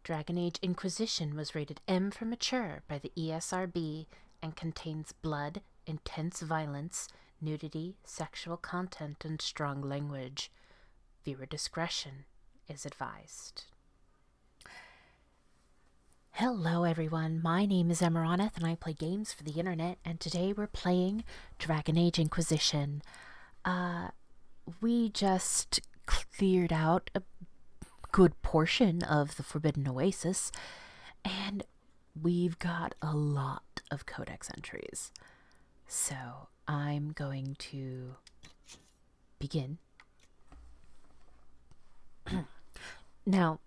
Dragon Age Inquisition was rated M for mature by the ESRB and contains blood, intense violence, nudity, sexual content, and strong language. Viewer discretion is advised. Hello everyone, my name is Amaronith and I play games for the internet, and today we're playing Dragon Age Inquisition. We just cleared out a good portion of the Forbidden Oasis, and we've got a lot of Codex entries. So I'm going to begin. Now,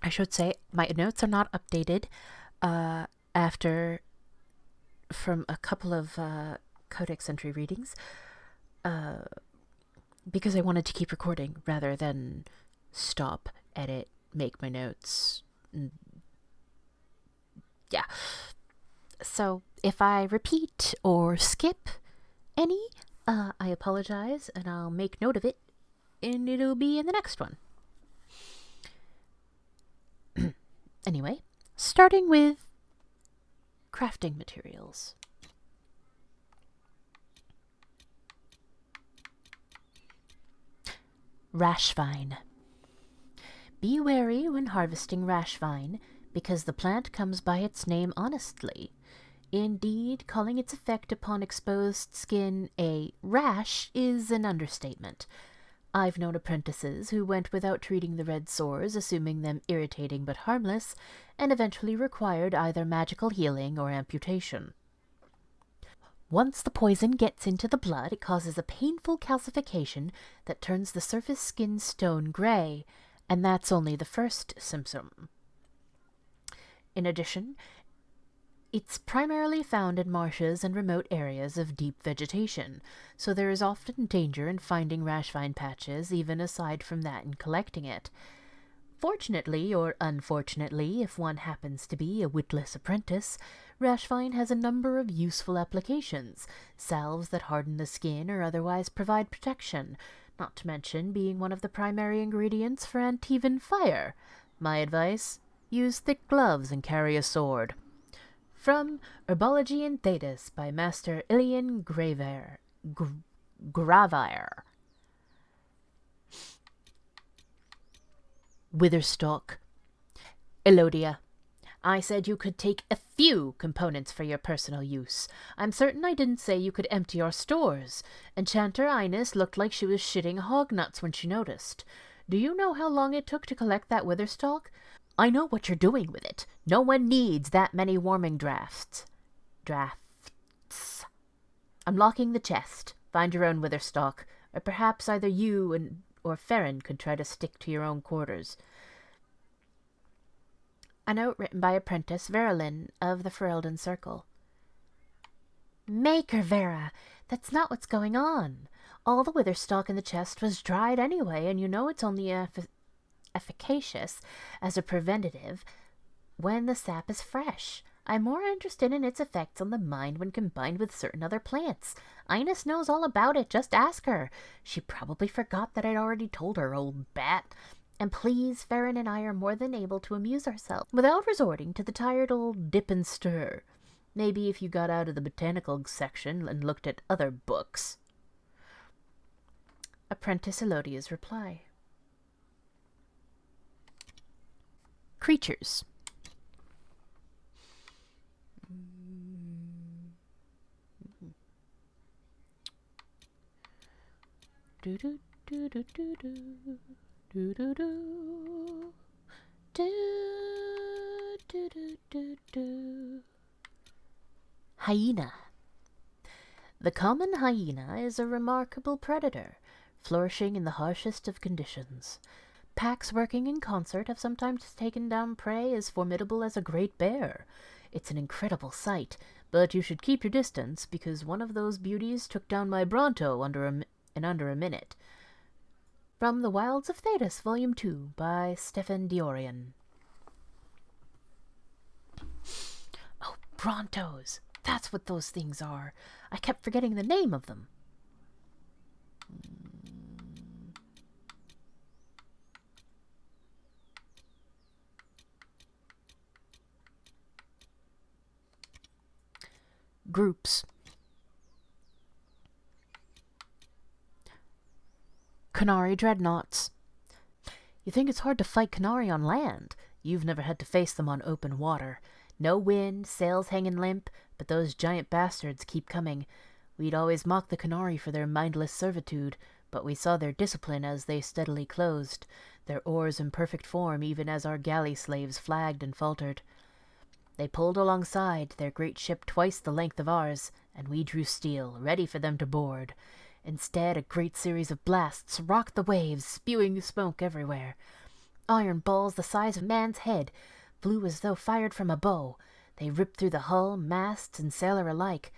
I should say my notes are not updated from a couple of Codex entry readings because I wanted to keep recording rather than stop, edit, make my notes. Yeah. So if I repeat or skip any, I apologize and I'll make note of it and it'll be in the next one. Anyway, starting with crafting materials. Rashvine. Be wary when harvesting Rashvine, because the plant comes by its name honestly. Indeed, calling its effect upon exposed skin a rash is an understatement. I've known apprentices who went without treating the red sores, assuming them irritating but harmless, and eventually required either magical healing or amputation. Once the poison gets into the blood, it causes a painful calcification that turns the surface skin stone gray, and that's only the first symptom. In addition, it's primarily found in marshes and remote areas of deep vegetation, so there is often danger in finding Rashvine patches, even aside from that in collecting it. Fortunately, or unfortunately, if one happens to be a witless apprentice, Rashvine has a number of useful applications, salves that harden the skin or otherwise provide protection, not to mention being one of the primary ingredients for Antivan fire. My advice? Use thick gloves and carry a sword. From Herbology in Thedas by Master Ilian Gravire. Witherstalk. Elodia. I said you could take a few components for your personal use. I'm certain I didn't say you could empty our stores. Enchanter Ines looked like she was shitting hog nuts when she noticed. Do you know how long it took to collect that Witherstalk? I know what you're doing with it. No one needs that many warming drafts. I'm locking the chest. Find your own Witherstalk, or perhaps either you or Farron could try to stick to your own quarters. A note written by Apprentice Verilyn of the Ferelden Circle. Maker Vera, that's not what's going on. All the Witherstalk in the chest was dried anyway, and you know it's only efficacious as a preventative when the sap is fresh. I'm more interested in its effects on the mind when combined with certain other plants. Ines knows all about it, just ask her. She probably forgot that I'd already told her, old bat. And please, Farron and I are more than able to amuse ourselves without resorting to the tired old dip and stir. Maybe if you got out of the botanical section and looked at other books. Apprentice Elodia's reply. Creatures. Do do do do do do do do do do do do do do. Hyena. The common hyena is a remarkable predator, flourishing in the harshest of conditions. Packs working in concert have sometimes taken down prey as formidable as a great bear. It's an incredible sight, but you should keep your distance, because one of those beauties took down my Bronto in under a minute. From The Wilds of Thedas, Volume 2, by Stefan Diorian. Oh, Brontos! That's what those things are. I kept forgetting the name of them. groups. Qunari Dreadnoughts. You think it's hard to fight Qunari on land? You've never had to face them on open water. No wind, sails hanging limp, but those giant bastards keep coming. We'd always mock the Qunari for their mindless servitude, but we saw their discipline as they steadily closed, their oars in perfect form even as our galley slaves flagged and faltered. They pulled alongside, their great ship twice the length of ours, and we drew steel, ready for them to board. Instead, a great series of blasts rocked the waves, spewing smoke everywhere. Iron balls the size of a man's head flew as though fired from a bow. They ripped through the hull, masts, and sailor alike.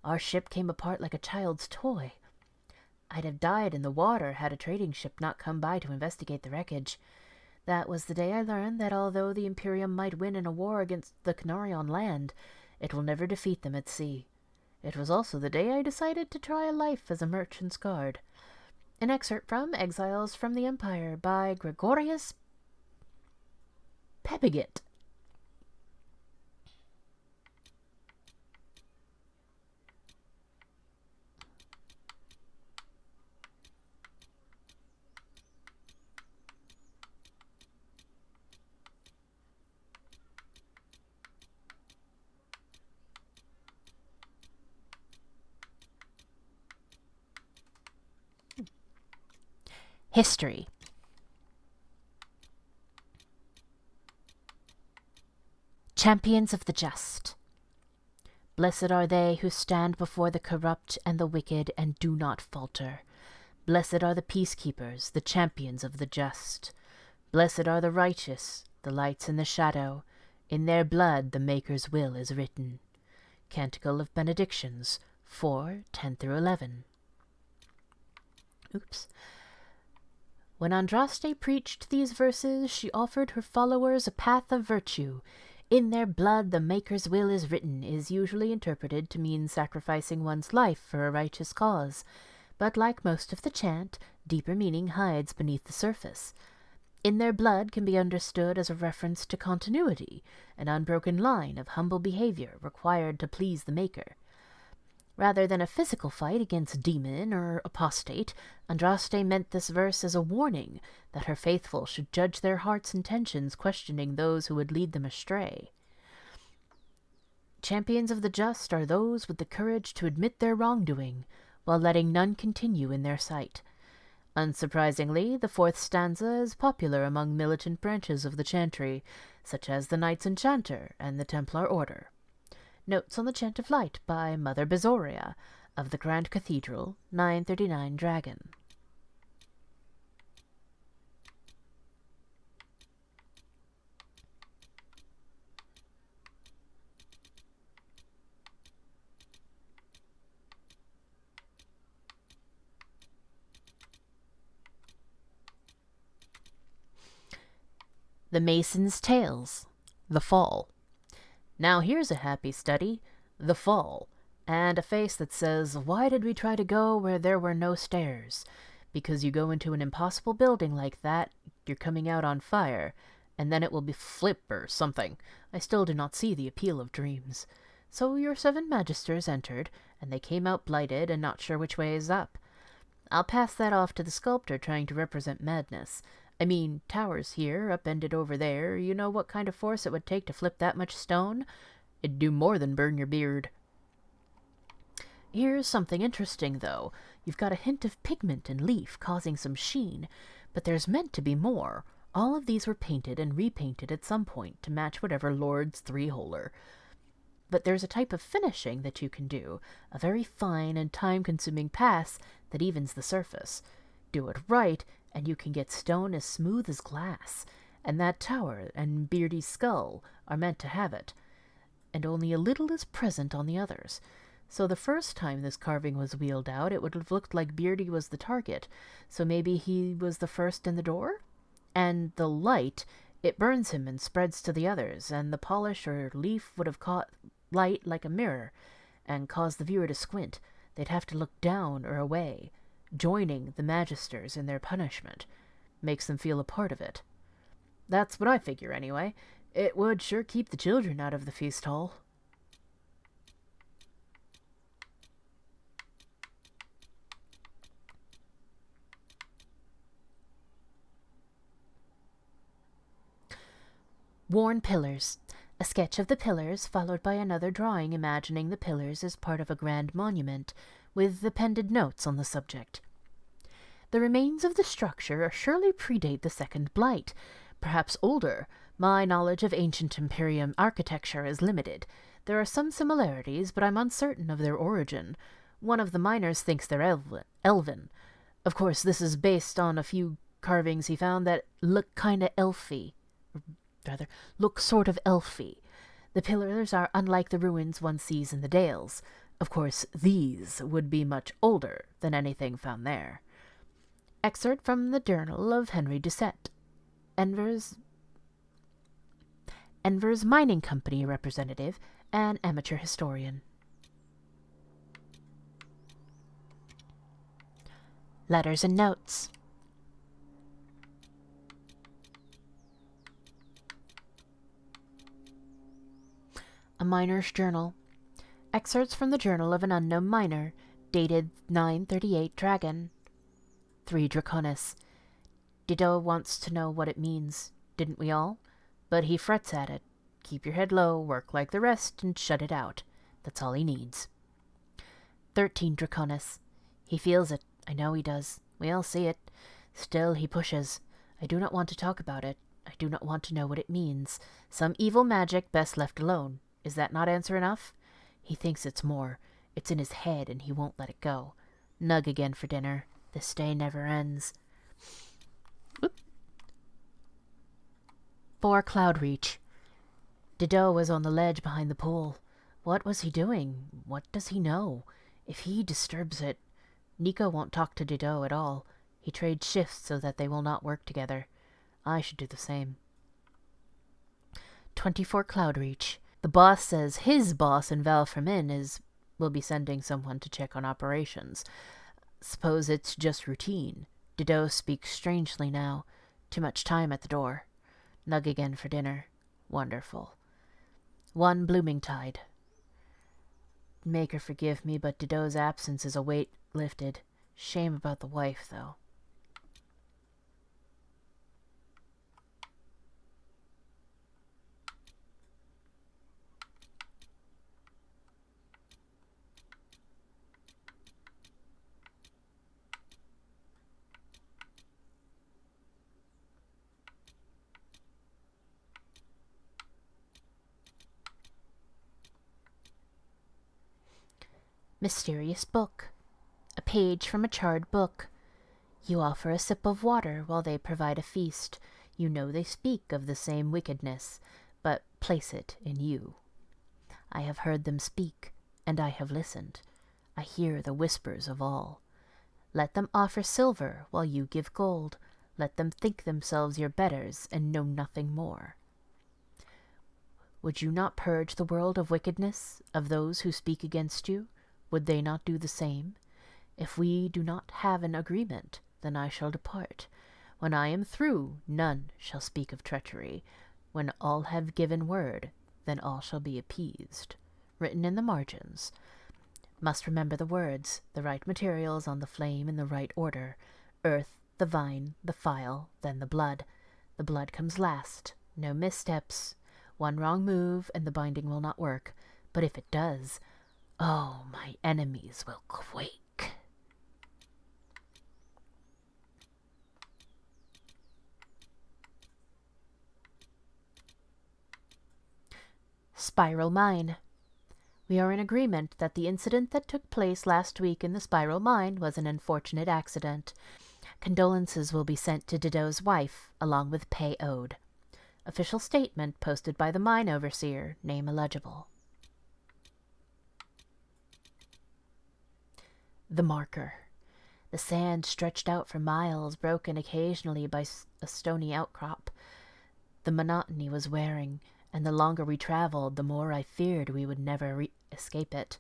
Our ship came apart like a child's toy. I'd have died in the water had a trading ship not come by to investigate the wreckage. That was the day I learned that although the Imperium might win in a war against the Qunari on land, it will never defeat them at sea. It was also the day I decided to try a life as a merchant's guard. An excerpt from Exiles from the Empire by Gregorius Pepigit. History. Champions of the Just. Blessed are they who stand before the corrupt and the wicked and do not falter. Blessed are the peacekeepers, the champions of the just. Blessed are the righteous, the lights in the shadow. In their blood the Maker's will is written. Canticle of Benedictions 4:10-11. Oops. When Andraste preached these verses, she offered her followers a path of virtue. In their blood the Maker's will is written is usually interpreted to mean sacrificing one's life for a righteous cause, but like most of the chant, deeper meaning hides beneath the surface. In their blood can be understood as a reference to continuity, an unbroken line of humble behavior required to please the Maker. Rather than a physical fight against demon or apostate, Andraste meant this verse as a warning that her faithful should judge their hearts' intentions, questioning those who would lead them astray. Champions of the just are those with the courage to admit their wrongdoing, while letting none continue in their sight. Unsurprisingly, the fourth stanza is popular among militant branches of the chantry, such as the Knights Enchanter and the Templar Order. Notes on the Chant of Light by Mother Bezoria of the Grand Cathedral, 939 Dragon. The Mason's Tales, The Fall. Now here's a happy study, The Fall, and a face that says, why did we try to go where there were no stairs? Because you go into an impossible building like that, you're coming out on fire, and then it will be flip or something. I still do not see the appeal of dreams. So your 7 magisters entered, and they came out blighted and not sure which way is up. I'll pass that off to the sculptor trying to represent madness. I mean, towers here, upended over there, you know what kind of force it would take to flip that much stone? It'd do more than burn your beard. Here's something interesting, though. You've got a hint of pigment and leaf causing some sheen, but there's meant to be more. All of these were painted and repainted at some point to match whatever lord's three-holer. But there's a type of finishing that you can do, a very fine and time-consuming pass that evens the surface. Do it right, and you can get stone as smooth as glass, and that tower and Beardy's skull are meant to have it, and only a little is present on the others. So the first time this carving was wheeled out, it would have looked like Beardy was the target, so maybe he was the first in the door? And the light, it burns him and spreads to the others, and the polish or leaf would have caught light like a mirror, and caused the viewer to squint. They'd have to look down or away, joining the magisters in their punishment. Makes them feel a part of it. That's what I figure, anyway. It would sure keep the children out of the feast hall. Worn pillars. A sketch of the pillars, followed by another drawing imagining the pillars as part of a grand monument, with appended notes on the subject. The remains of the structure surely predate the Second Blight, perhaps older. My knowledge of ancient Imperium architecture is limited. There are some similarities, but I'm uncertain of their origin. One of the miners thinks they're elven. Of course, this is based on a few carvings he found that look kinda elfy. Look sort of elfy. The pillars are unlike the ruins one sees in the Dales. Of course, these would be much older than anything found there. Excerpt from the Journal of Henry Doucet, Enver's Mining Company representative and amateur historian. Letters and notes. A miner's journal. Excerpts from the journal of an unknown miner, dated 938 Dragon. 3 Draconis. Dido wants to know what it means, didn't we all? But he frets at it. Keep your head low, work like the rest, and shut it out. That's all he needs. 13 Draconis. He feels it. I know he does. We all see it. Still he pushes. I do not want to talk about it. I do not want to know what it means. Some evil magic best left alone. Is that not answer enough? He thinks it's more. It's in his head, and he won't let it go. Nug again for dinner. This day never ends. Oop. 4 Cloudreach. Dido was on the ledge behind the pool. What was he doing? What does he know? If he disturbs it... Nico won't talk to Dido at all. He trades shifts so that they will not work together. I should do the same. 24 Cloudreach. The boss says his boss in Valfermin will be sending someone to check on operations. Suppose it's just routine. Dido speaks strangely now. Too much time at the door. Nug again for dinner. Wonderful. 1 Bloomingtide. Maker forgive me, but Dido's absence is a weight lifted. Shame about the wife, though. Mysterious book. A page from a charred book. You offer a sip of water while they provide a feast. You know they speak of the same wickedness, but place it in you. I have heard them speak, and I have listened. I hear the whispers of all. Let them offer silver while you give gold. Let them think themselves your betters and know nothing more. Would you not purge the world of wickedness, of those who speak against you? Would they not do the same? If we do not have an agreement, then I shall depart. When I am through, none shall speak of treachery. When all have given word, then all shall be appeased. Written in the margins. Must remember the words, the right materials on the flame in the right order. Earth, the vine, the file, then the blood. The blood comes last. No missteps. One wrong move, and the binding will not work. But if it does... oh, my enemies will quake. Spiral Mine. We are in agreement that the incident that took place last week in the Spiral Mine was an unfortunate accident. Condolences will be sent to Dido's wife, along with pay owed. Official statement posted by the mine overseer, name illegible. The marker. The sand stretched out for miles, broken occasionally by a stony outcrop. The monotony was wearing, and the longer we traveled, the more I feared we would never escape it.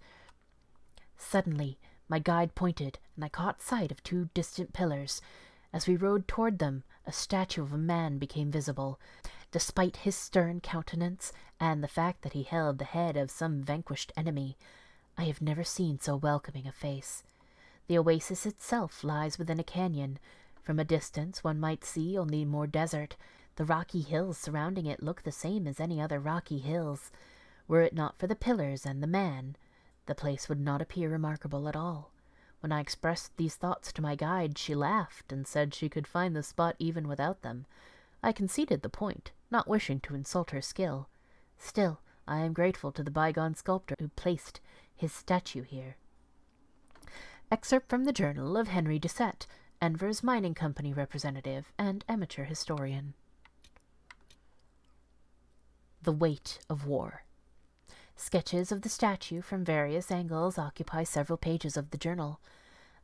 Suddenly, my guide pointed, and I caught sight of 2 distant pillars. As we rode toward them, a statue of a man became visible. Despite his stern countenance, and the fact that he held the head of some vanquished enemy, I have never seen so welcoming a face. The oasis itself lies within a canyon. From a distance one might see only more desert. The rocky hills surrounding it look the same as any other rocky hills. Were it not for the pillars and the man, the place would not appear remarkable at all. When I expressed these thoughts to my guide, she laughed and said she could find the spot even without them. I conceded the point, not wishing to insult her skill. Still, I am grateful to the bygone sculptor who placed his statue here. Excerpt from the Journal of Henry Doucet, Enver's Mining Company representative and amateur historian. The Weight of War. Sketches of the statue from various angles occupy several pages of the journal.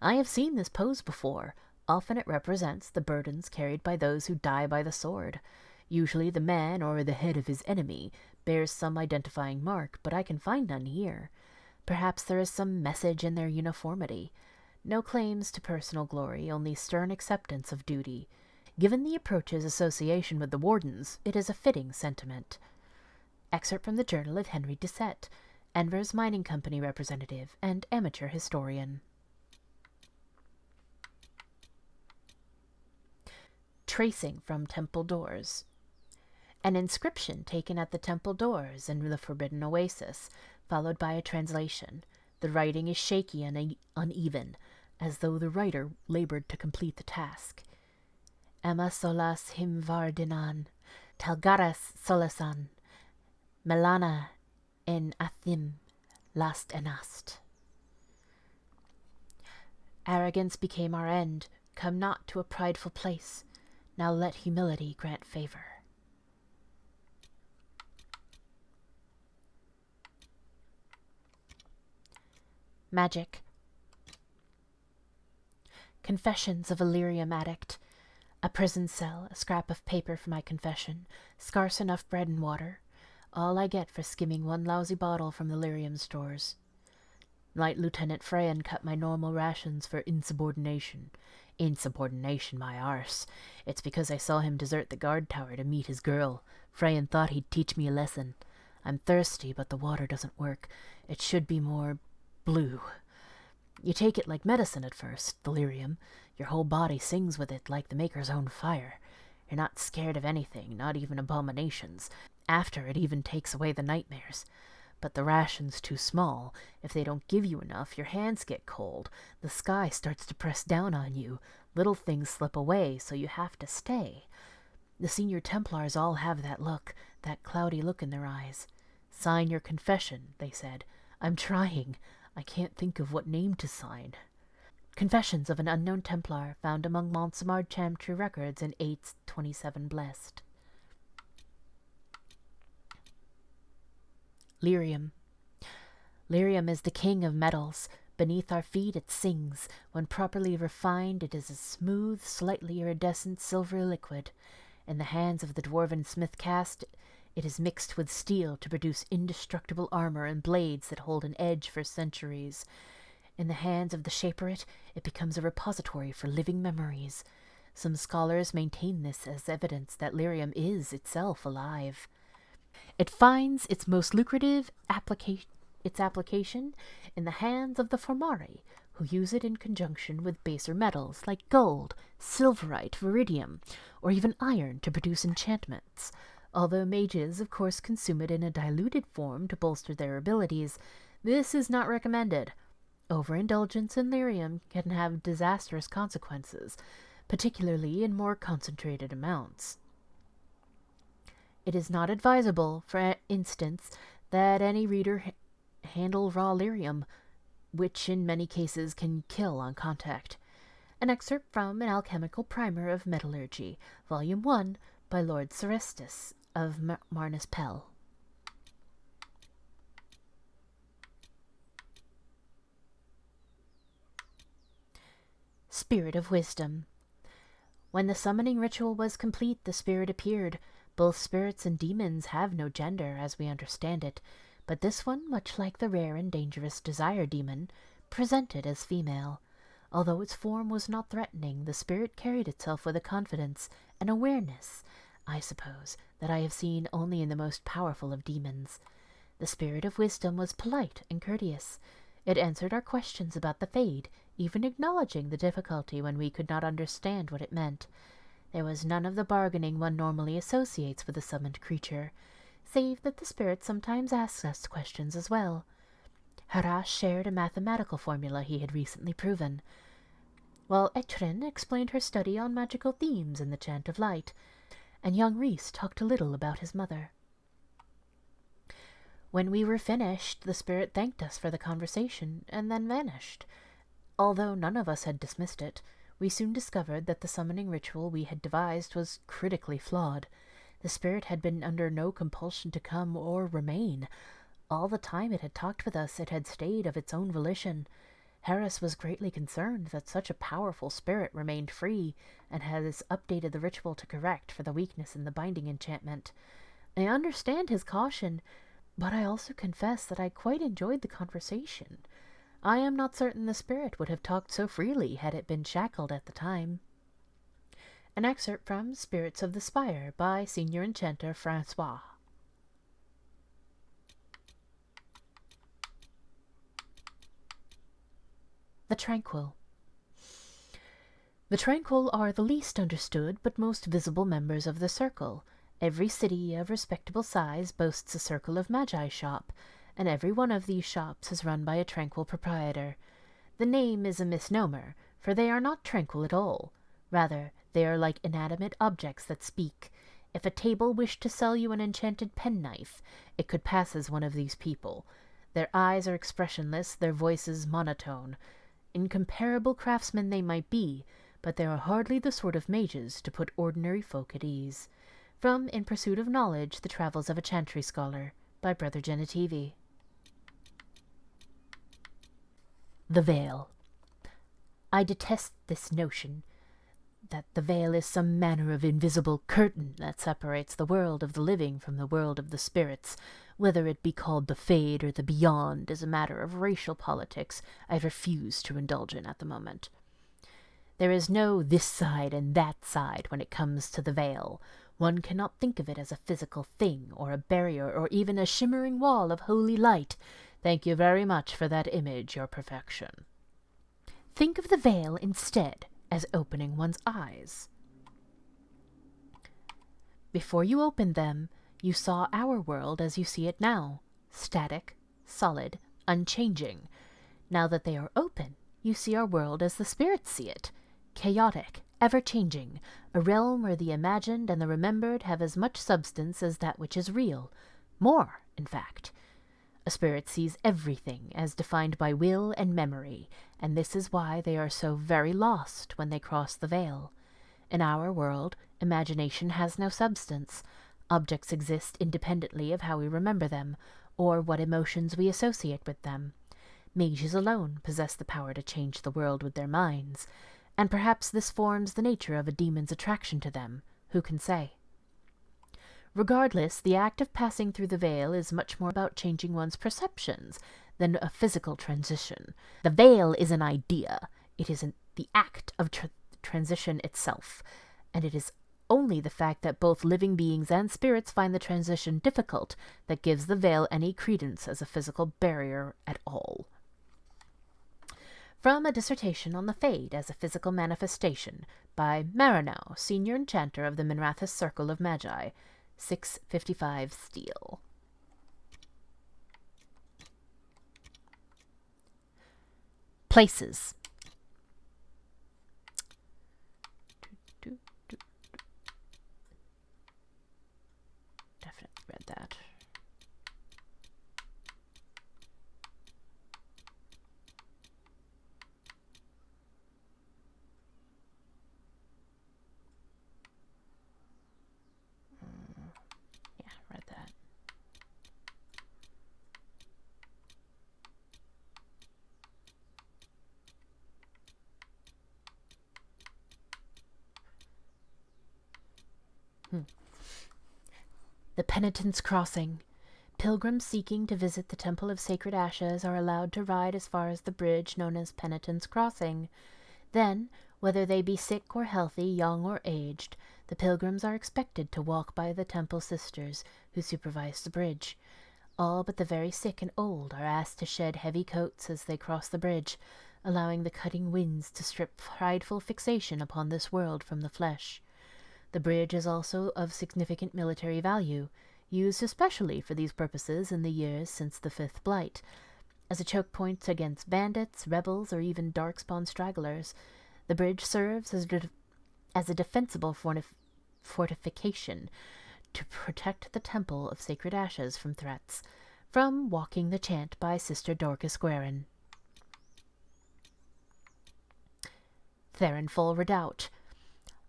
I have seen this pose before. Often it represents the burdens carried by those who die by the sword. Usually the man or the head of his enemy bears some identifying mark, but I can find none here. Perhaps there is some message in their uniformity. No claims to personal glory, only stern acceptance of duty. Given the approach's association with the wardens, it is a fitting sentiment. Excerpt from the Journal of Henry Doucet, Enver's Mining Company representative and amateur historian. Tracing from temple doors. An inscription taken at the temple doors in the Forbidden Oasis, followed by a translation. The writing is shaky and uneven, as though the writer labored to complete the task. Emma solas him vardinan, talgaras solasan, Melana en athim last enast. Arrogance became our end. Come not to a prideful place. Now let humility grant favor. Magic. Confessions of a Lyrium Addict. A prison cell, a scrap of paper for my confession, scarce enough bread and water. All I get for skimming one lousy bottle from the Lyrium stores. Light Lieutenant Freyan cut my normal rations for insubordination. Insubordination, my arse. It's because I saw him desert the guard tower to meet his girl. Freyan thought he'd teach me a lesson. I'm thirsty, but the water doesn't work. It should be more blue. You take it like medicine at first, the Lyrium. Your whole body sings with it like the Maker's own fire. You're not scared of anything, not even abominations. After, it even takes away the nightmares. But the ration's too small. If they don't give you enough, your hands get cold. The sky starts to press down on you. Little things slip away, so you have to stay. The senior Templars all have that look, that cloudy look in their eyes. Sign your confession, they said. I'm trying. I can't think of what name to sign. Confessions of an Unknown Templar, found among Montsemard Chantry records in 827 Blessed. Lyrium. Lyrium is the king of metals. Beneath our feet it sings. When properly refined, it is a smooth, slightly iridescent silvery liquid. In the hands of the dwarven smith caste, it is mixed with steel to produce indestructible armor and blades that hold an edge for centuries. In the hands of the shaper it becomes a repository for living memories. Some scholars maintain this as evidence that Lyrium is itself alive. It finds its most lucrative application in the hands of the Formari, who use it in conjunction with baser metals like gold, silverite, viridium, or even iron to produce enchantments. Although mages, of course, consume it in a diluted form to bolster their abilities, this is not recommended. Overindulgence in Lyrium can have disastrous consequences, particularly in more concentrated amounts. It is not advisable, for instance, that any reader handle raw Lyrium, which in many cases can kill on contact. An excerpt from An Alchemical Primer of Metallurgy, Volume 1, by Lord Serestus of Marnus Pell. Spirit of Wisdom. When the summoning ritual was complete, the spirit appeared. Both spirits and demons have no gender, as we understand it, but this one, much like the rare and dangerous Desire Demon, presented as female. Although its form was not threatening, the spirit carried itself with a confidence, an awareness, I suppose, that I have seen only in the most powerful of demons. The Spirit of Wisdom was polite and courteous. It answered our questions about the Fade, even acknowledging the difficulty when we could not understand what it meant. There was none of the bargaining one normally associates with a summoned creature, save that the spirit sometimes asks us questions as well. Harash shared a mathematical formula he had recently proven, while Etrin explained her study on magical themes in the Chant of Light, and young Rhys talked a little about his mother. When we were finished, the spirit thanked us for the conversation, and then vanished. Although none of us had dismissed it, we soon discovered that the summoning ritual we had devised was critically flawed. The spirit had been under no compulsion to come or remain. All the time it had talked with us, it had stayed of its own volition. Harris was greatly concerned that such a powerful spirit remained free, and has updated the ritual to correct for the weakness in the binding enchantment. I understand his caution, but I also confess that I quite enjoyed the conversation. I am not certain the spirit would have talked so freely had it been shackled at the time. An excerpt from Spirits of the Spire by Senior Enchanter Francois. The Tranquil. The Tranquil are the least understood but most visible members of the Circle. Every city of respectable size boasts a Circle of Magi shop, and every one of these shops is run by a Tranquil proprietor. The name is a misnomer, for they are not tranquil at all. Rather, they are like inanimate objects that speak. If a table wished to sell you an enchanted penknife, it could pass as one of these people. Their eyes are expressionless, their voices monotone. Incomparable craftsmen they might be, but they are hardly the sort of mages to put ordinary folk at ease. From In Pursuit of Knowledge, The Travels of a Chantry Scholar, by Brother Genitivi. The Veil. I detest this notion that the veil is some manner of invisible curtain that separates the world of the living from the world of the spirits. Whether it be called the Fade or the Beyond is a matter of racial politics I refuse to indulge in at the moment. There is no this side and that side when it comes to the veil. One cannot think of it as a physical thing, or a barrier, or even a shimmering wall of holy light. Thank you very much for that image, your perfection. Think of the veil instead as opening one's eyes. Before you opened them, you saw our world as you see it now, static, solid, unchanging. Now that they are open, you see our world as the spirits see it, chaotic, ever-changing, a realm where the imagined and the remembered have as much substance as that which is real. More, in fact. A spirit sees everything as defined by will and memory, and this is why they are so very lost when they cross the veil. In our world, imagination has no substance. Objects exist independently of how we remember them, or what emotions we associate with them. Mages alone possess the power to change the world with their minds, and perhaps this forms the nature of a demon's attraction to them. Who can say? Regardless, the act of passing through the veil is much more about changing one's perceptions than a physical transition. The veil is an idea. It isn't the act of transition itself, and it is only the fact that both living beings and spirits find the transition difficult that gives the veil any credence as a physical barrier at all. From a dissertation on the Fade as a physical manifestation by Maranow, Senior Enchanter of the Minrathous Circle of Magi, 655 steel. Places. Definitely read that. Yeah, read that. The Penitents Crossing. Pilgrims seeking to visit the Temple of Sacred Ashes are allowed to ride as far as the bridge known as Penitents Crossing. Then, whether they be sick or healthy, young or aged, the pilgrims are expected to walk by the temple sisters who supervise the bridge. All but the very sick and old are asked to shed heavy coats as they cross the bridge, allowing the cutting winds to strip prideful fixation upon this world from the flesh. The bridge is also of significant military value, used especially for these purposes in the years since the Fifth Blight. As a choke point against bandits, rebels, or even darkspawn stragglers, the bridge serves as a defensible fortification to protect the Temple of Sacred Ashes from threats, from Walking the Chant by Sister Dorcas Guerin. Therinfal Redoubt.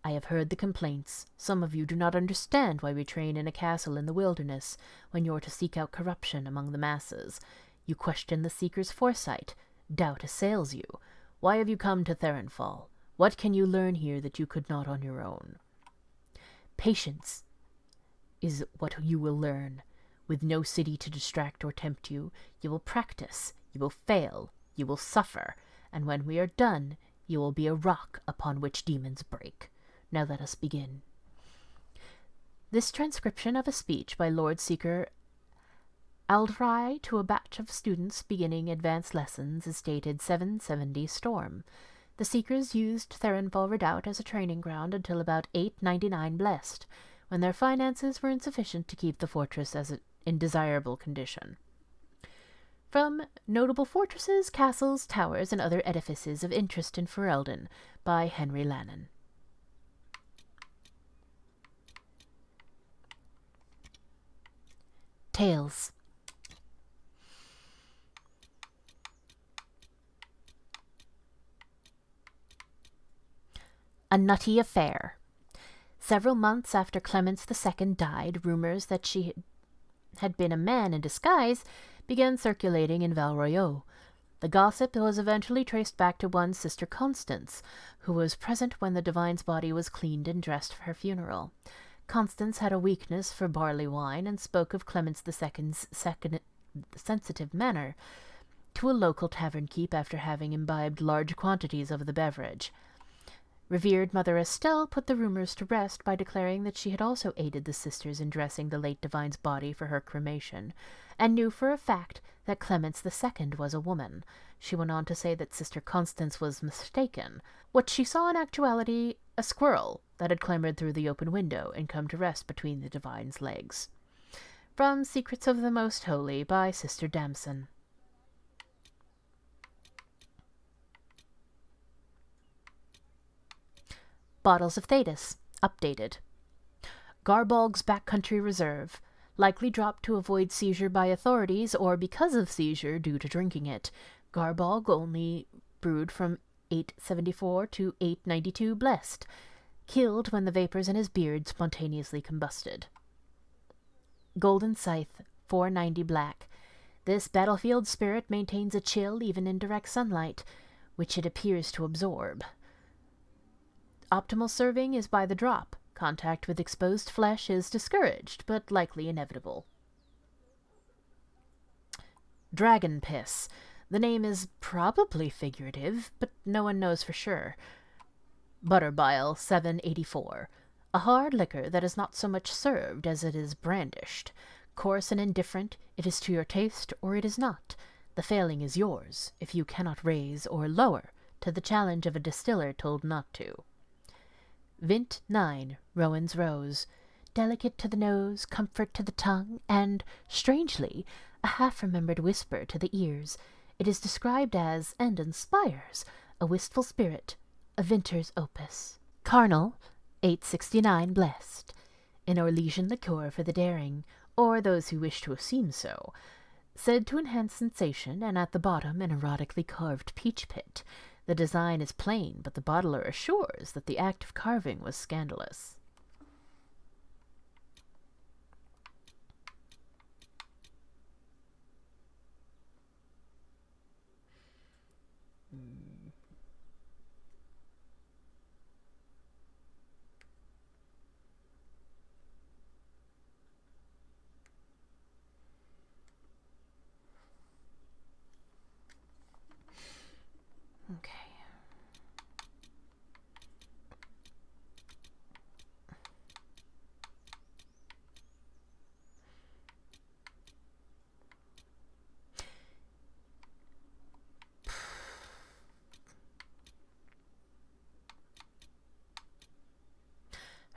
I have heard the complaints. Some of you do not understand why we train in a castle in the wilderness when you're to seek out corruption among the masses. You question the Seeker's foresight. Doubt assails you. Why have you come to Therinfal? What can you learn here that you could not on your own? Patience is what you will learn. With no city to distract or tempt you, you will practice, you will fail, you will suffer, and when we are done, you will be a rock upon which demons break. Now let us begin. This transcription of a speech by Lord Seeker Aldrai to a batch of students beginning advanced lessons is dated 770 Storm. The Seekers used Therinfal Redoubt as a training ground until about 899 Blessed, when their finances were insufficient to keep the fortress in desirable condition. From Notable Fortresses, Castles, Towers, and Other Edifices of Interest in Ferelden by Henry Lannon. Tales. A Nutty Affair. Several months after Clemens II died, rumors that she had been a man in disguise began circulating in Val Royeaux. The gossip was eventually traced back to one Sister Constance, who was present when the divine's body was cleaned and dressed for her funeral. Constance had a weakness for barley wine and spoke of Clemens II's sensitive manner to a local tavern keep after having imbibed large quantities of the beverage. Revered Mother Estelle put the rumors to rest by declaring that she had also aided the sisters in dressing the late divine's body for her cremation, and knew for a fact that Clemens II was a woman. She went on to say that Sister Constance was mistaken. What she saw in actuality, a squirrel that had clambered through the open window and come to rest between the divine's legs. From Secrets of the Most Holy by Sister Damson. Bottles of Thedas, updated. Garbolg's Backcountry Reserve, likely dropped to avoid seizure by authorities or because of seizure due to drinking it. Garbolg only brewed from 874 to 892 Blessed, killed when the vapors in his beard spontaneously combusted. Golden Scythe, 490 Black. This battlefield spirit maintains a chill even in direct sunlight, which it appears to absorb. Optimal serving is by the drop. Contact with exposed flesh is discouraged, but likely inevitable. Dragon Piss. The name is probably figurative, but no one knows for sure. Butterbile, 784. A hard liquor that is not so much served as it is brandished. Coarse and indifferent, it is to your taste or it is not. The failing is yours, if you cannot raise or lower to the challenge of a distiller told not to. Vint 9, Rowan's Rose. Delicate to the nose, comfort to the tongue, and, strangely, a half-remembered whisper to the ears. It is described as, and inspires, a wistful spirit, a Vinter's opus. Carnal, 869 Blessed. An Orlesian liqueur for the daring, or those who wish to seem so. Said to enhance sensation, and at the bottom an erotically carved peach pit. The design is plain, but the bottler assures that the act of carving was scandalous. Okay.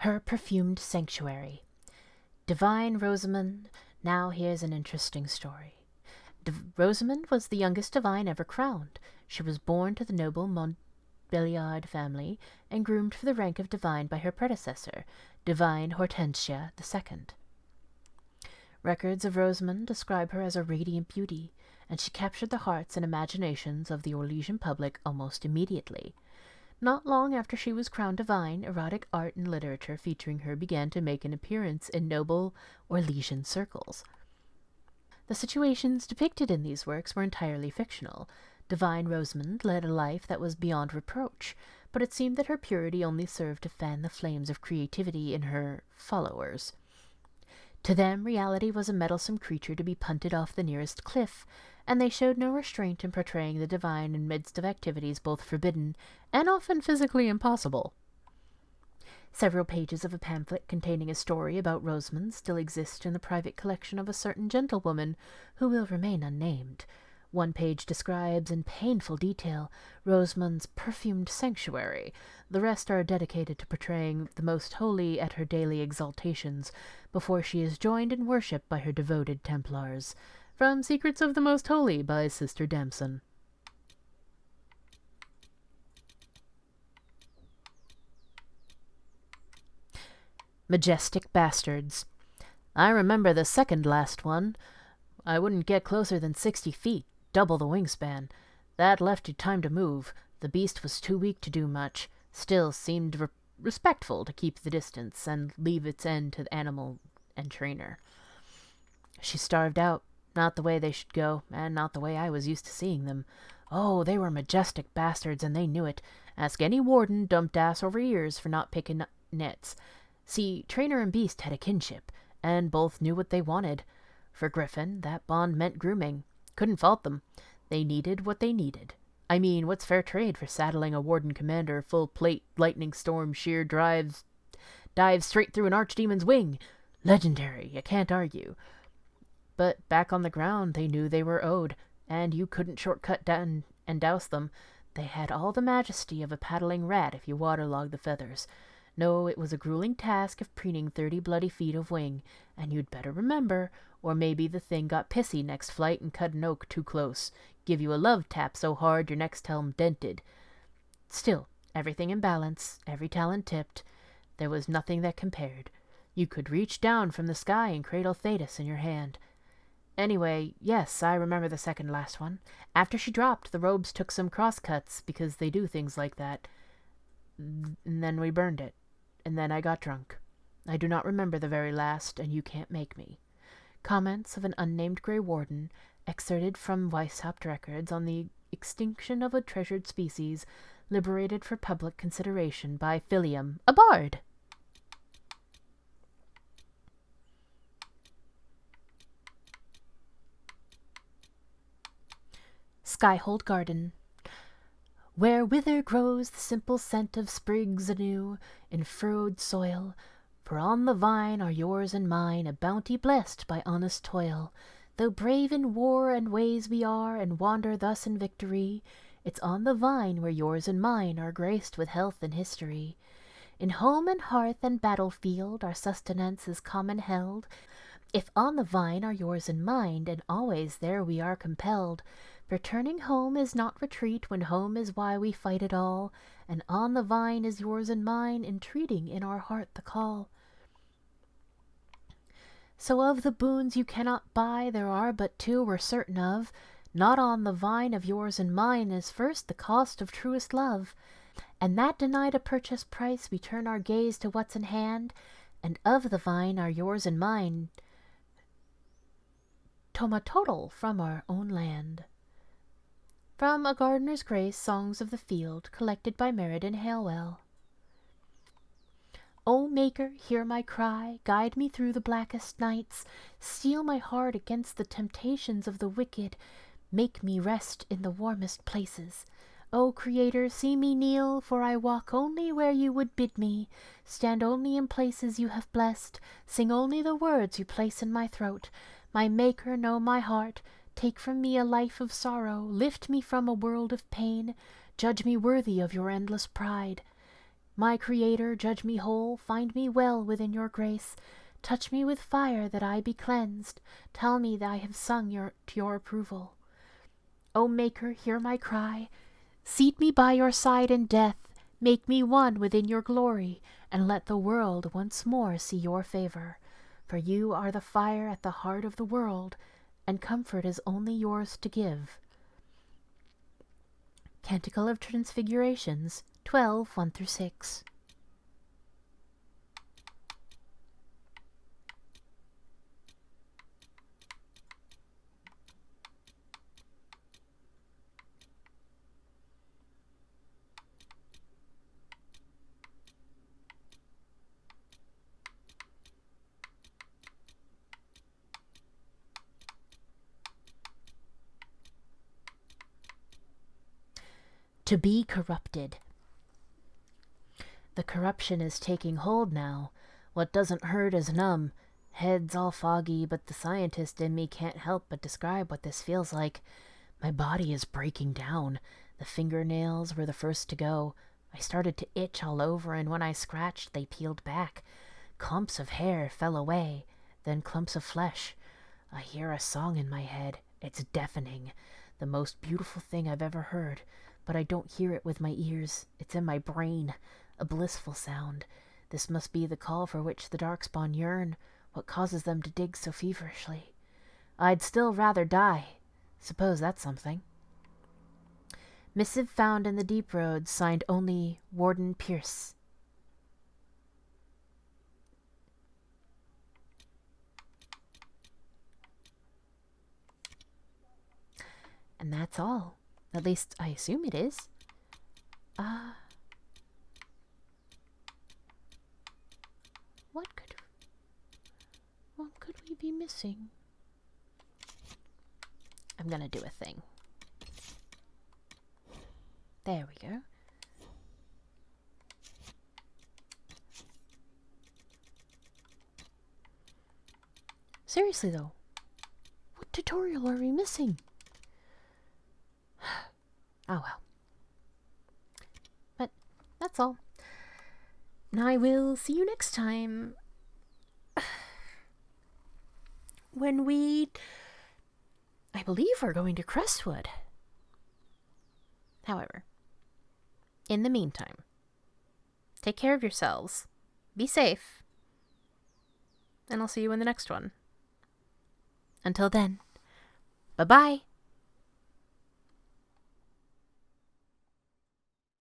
Her Perfumed Sanctuary. Divine Rosamond. Now here's an interesting story. Rosamond was the youngest divine ever crowned. She was born to the noble Montbelliard family and groomed for the rank of divine by her predecessor, Divine Hortensia II. Records of Rosamond describe her as a radiant beauty, and she captured the hearts and imaginations of the Orlesian public almost immediately. Not long after she was crowned divine, erotic art and literature featuring her began to make an appearance in noble Orlesian circles. The situations depicted in these works were entirely fictional. Divine Rosamond led a life that was beyond reproach, but it seemed that her purity only served to fan the flames of creativity in her followers. To them, reality was a meddlesome creature to be punted off the nearest cliff, and they showed no restraint in portraying the divine in midst of activities both forbidden and often physically impossible. Several pages of a pamphlet containing a story about Rosamond still exist in the private collection of a certain gentlewoman who will remain unnamed. One page describes in painful detail Rosamond's perfumed sanctuary. The rest are dedicated to portraying the Most Holy at her daily exaltations before she is joined in worship by her devoted Templars. From Secrets of the Most Holy by Sister Damson. Majestic Bastards. I remember the second last one. I wouldn't get closer than 60 feet, double the wingspan. That left you time to move. The beast was too weak to do much, still seemed respectful to keep the distance and leave its end to the animal and trainer. She starved out, not the way they should go, and not the way I was used to seeing them. Oh, they were majestic bastards, and they knew it. Ask any warden dumped ass over ears for not picking nets. See, trainer and beast had a kinship, and both knew what they wanted. For Griffin, that bond meant grooming. Couldn't fault them. They needed what they needed. I mean, what's fair trade for saddling a warden commander full plate, lightning storm, sheer dives straight through an archdemon's wing? Legendary, you can't argue. But back on the ground, they knew they were owed, and you couldn't shortcut down and douse them. They had all the majesty of a paddling rat if you waterlogged the feathers. No, it was a grueling task of preening 30 bloody feet of wing, and you'd better remember, or maybe the thing got pissy next flight and cut an oak too close, give you a love tap so hard your next helm dented. Still, everything in balance, every talent tipped. There was nothing that compared. You could reach down from the sky and cradle Thedas in your hand. Anyway, yes, I remember the second last one. After she dropped, the robes took some crosscuts, because they do things like that. And then we burned it. And then I got drunk. I do not remember the very last, and you can't make me. Comments of an unnamed Grey Warden, excerpted from Weishaupt records on the extinction of a treasured species, liberated for public consideration by Lyrium, a bard. Skyhold Garden. Where wither grows the simple scent of sprigs anew in furrowed soil, for on the vine are yours and mine a bounty blessed by honest toil. Though brave in war and ways we are, and wander thus in victory, it's on the vine where yours and mine are graced with health and history. In home and hearth and battlefield our sustenance is common held. If on the vine are yours and mine, and always there we are compelled. Returning home is not retreat, when home is why we fight it all, and on the vine is yours and mine, entreating in our heart the call. So of the boons you cannot buy, there are but two we're certain of. Not on the vine of yours and mine is first the cost of truest love, and that denied a purchase price, we turn our gaze to what's in hand, and of the vine are yours and mine, total from our own land. From A Gardener's Grace, Songs of the Field, collected by Meriden Halewell. O Maker, hear my cry, guide me through the blackest nights, steel my heart against the temptations of the wicked, make me rest in the warmest places. O Creator, see me kneel, for I walk only where you would bid me, stand only in places you have blessed, sing only the words you place in my throat. My Maker, know my heart, take from me a life of sorrow, lift me from a world of pain, judge me worthy of your endless pride. My Creator, judge me whole, find me well within your grace. Touch me with fire that I be cleansed. Tell me that I have sung to your approval. O Maker, hear my cry. Seat me by your side in death. Make me one within your glory, and let the world once more see your favor. For you are the fire at the heart of the world, and comfort is only yours to give. Canticle of Transfigurations 12, 1-6. To be corrupted. The corruption is taking hold now. What doesn't hurt is numb. Head's all foggy, but the scientist in me can't help but describe what this feels like. My body is breaking down. The fingernails were the first to go. I started to itch all over, and when I scratched, they peeled back. Clumps of hair fell away, then clumps of flesh. I hear a song in my head. It's deafening. The most beautiful thing I've ever heard. But I don't hear it with my ears. It's in my brain. A blissful sound. This must be the call for which the Darkspawn yearn. What causes them to dig so feverishly? I'd still rather die. Suppose that's something. Missive found in the deep roads, signed only Warden Pierce. And that's all. At least, I assume it is. What could we be missing? I'm gonna do a thing. There we go. Seriously though, what tutorial are we missing? Oh well. But that's all. And I will see you next time. When I believe we're going to Crestwood. However, in the meantime, take care of yourselves. Be safe. And I'll see you in the next one. Until then, bye-bye.